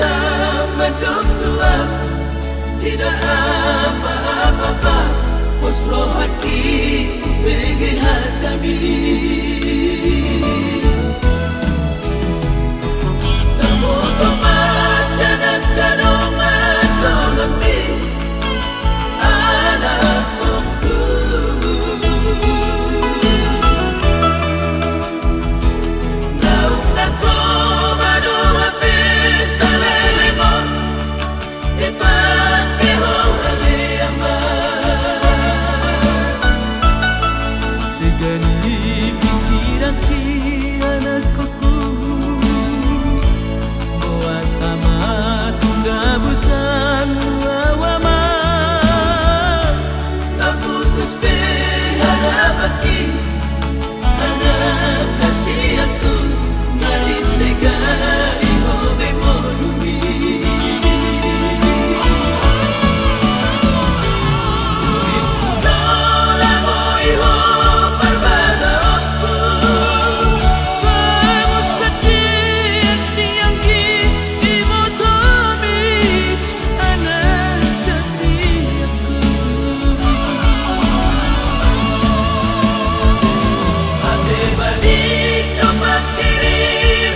datang menduktua, tidak apa-apa, Oslo hati bagi kami. Kamu pemasanan kanongan kami, anakku. Lauk nako madu api salelemo, dipakai hole aman. Segani pikiran ki anakku, bawa sama tunggal busan awama. Tak putus berharapati, anak kasih aku dari segala hobi monumi. Uripku dola moiho perbada aku. Kamu sedih yang ki ibu kami, anak kasih aku. Ade balik tempat kiri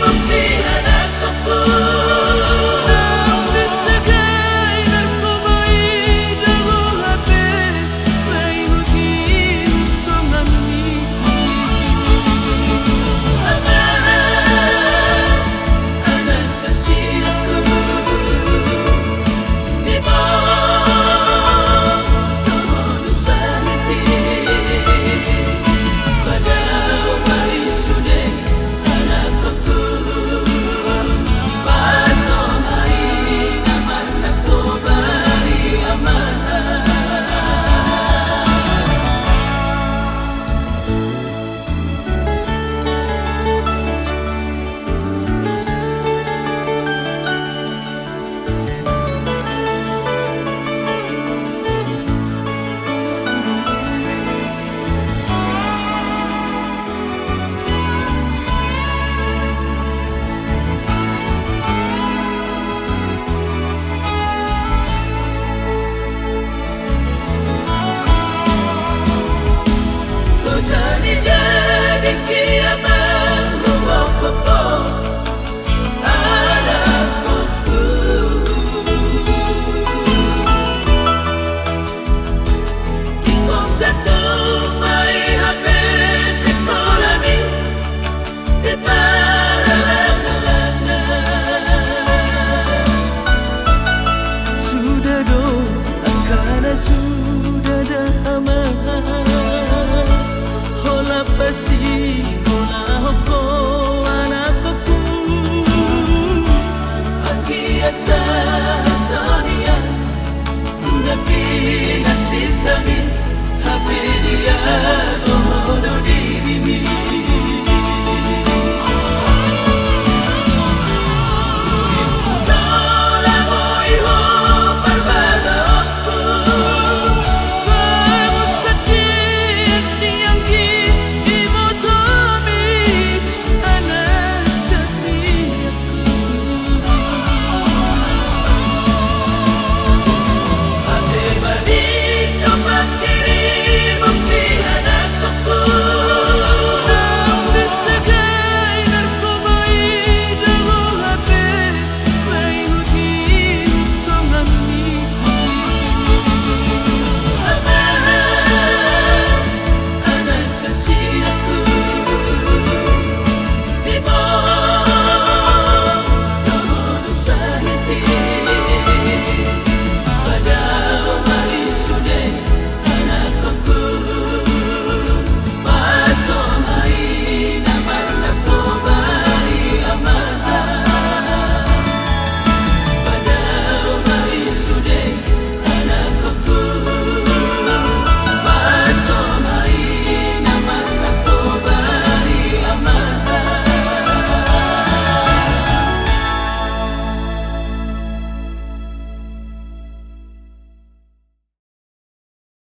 bukti anakku. Di segai narkobai dagu hape, mengikuti untungan ni. Anak kasih aku di bawah tulus hati. Pada hari sudah anakku, pasang hari aman aku bari aman. Kau jadi kiamat rumah kepon anakku. Ingkong gantung may habis sekolah ni di para langalangan. Sudah do akana sudah dah aman. Hola pasi hola hoko anakku. Akiasa Antonia Una pina sitamin Hape dia oh dodi